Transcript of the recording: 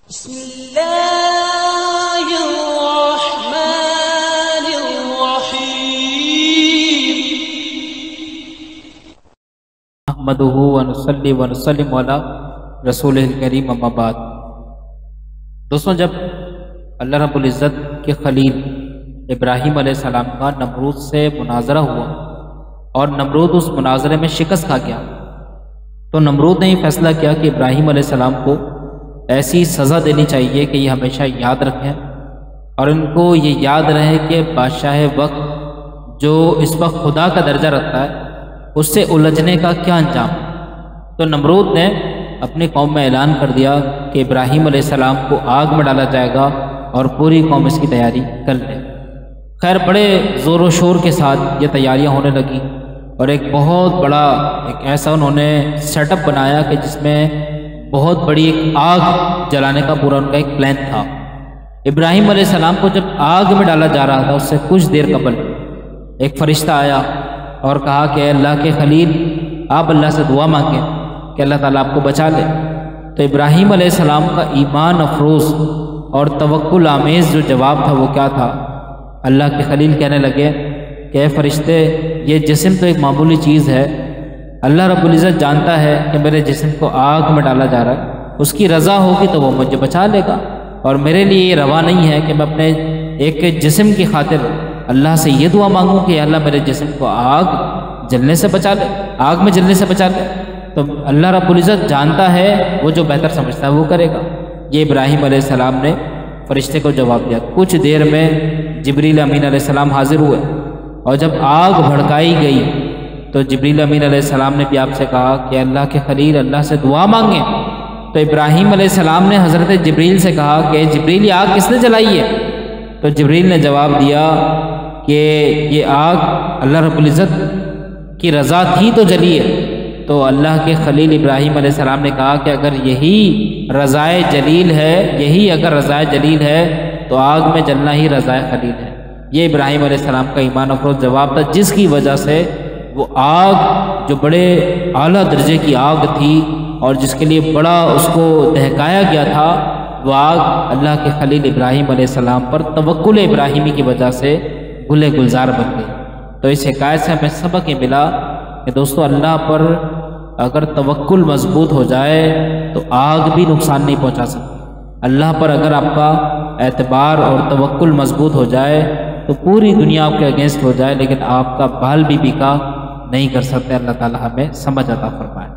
بسم اللہ الرحمن الرحیم نحمدہ ونصلی ونسلم علی رسولہ الکریم اما بعد۔ دوستوں، جب اللہ رب العزت کے خلیل ابراہیم علیہ السلام کا نمرود سے مناظرہ ہوا اور نمرود اس مناظرے میں شکست کھا گیا، تو نمرود نے یہ فیصلہ کیا کہ ابراہیم علیہ السلام کو ایسی سزا دینی چاہیے کہ یہ ہمیشہ یاد رکھیں اور ان کو یہ یاد رہے کہ بادشاہ وقت جو اس وقت خدا کا درجہ رکھتا ہے اس سے الجھنے کا کیا انجام۔ تو نمرود نے اپنی قوم میں اعلان کر دیا کہ ابراہیم علیہ السلام کو آگ میں ڈالا جائے گا اور پوری قوم اس کی تیاری کر لے۔ خیر، بڑے زور و شور کے ساتھ یہ تیاریاں ہونے لگیں اور ایک بہت بڑا ایسا انہوں نے سیٹ اپ بنایا کہ جس میں بہت بڑی ایک آگ جلانے کا پورا ان کا ایک پلان تھا۔ ابراہیم علیہ السلام کو جب آگ میں ڈالا جا رہا تھا اس سے کچھ دیر قبل ایک فرشتہ آیا اور کہا کہ اللہ کے خلیل، آپ اللہ سے دعا مانگیں کہ اللہ تعالیٰ آپ کو بچا لے۔ تو ابراہیم علیہ السلام کا ایمان افروز اور توکل آمیز جو جواب تھا وہ کیا تھا؟ اللہ کے خلیل کہنے لگے کہ اے فرشتے، یہ جسم تو ایک معمولی چیز ہے، اللہ رب العزت جانتا ہے کہ میرے جسم کو آگ میں ڈالا جا رہا ہے، اس کی رضا ہوگی تو وہ مجھے بچا لے گا، اور میرے لیے یہ روا نہیں ہے کہ میں اپنے ایک جسم کی خاطر اللہ سے یہ دعا مانگوں کہ اللہ میرے جسم کو آگ جلنے سے بچا لے، آگ میں جلنے سے بچا لے۔ تو اللہ رب العزت جانتا ہے، وہ جو بہتر سمجھتا ہے وہ کرے گا۔ یہ ابراہیم علیہ السلام نے فرشتے کو جواب دیا۔ کچھ دیر میں جبریل امین علیہ السلام حاضر ہوئے اور جب آگ بھڑکائی گئی تو جبریل امین علیہ السلام نے بھی آپ سے کہا کہ اللہ کے خلیل، اللہ سے دعا مانگیں۔ تو ابراہیم علیہ السلام نے حضرت جبریل سے کہا کہ جبریل، یہ آگ کس نے جلائی ہے؟ تو جبریل نے جواب دیا کہ یہ آگ اللہ رب العزت کی رضا تھی تو جلی ہے۔ تو اللہ کے خلیل ابراہیم علیہ السلام نے کہا کہ اگر یہی رضائے جلیل ہے، اگر رضائے جلیل ہے تو آگ میں جلنا ہی رضائے خلیل ہے۔ یہ ابراہیم علیہ السلام کا ایمان افروز جواب تھا، جس کی وجہ سے وہ آگ جو بڑے اعلیٰ درجے کی آگ تھی اور جس کے لیے بڑا اس کو دہکایا گیا تھا، وہ آگ اللہ کے خلیل ابراہیم علیہ السلام پر توکل ابراہیمی کی وجہ سے گلے گلزار بن گئی۔ تو اس حکایت سے ہمیں سبق یہ ملا کہ دوستو، اللہ پر اگر توکل مضبوط ہو جائے تو آگ بھی نقصان نہیں پہنچا سکتی۔ اللہ پر اگر آپ کا اعتبار اور توکل مضبوط ہو جائے تو پوری دنیا آپ کے اگینسٹ ہو جائے لیکن آپ کا بال بھی بیکا نہیں کر سکتے۔ اللہ تعالی ہمیں سمجھ عطا فرمائے۔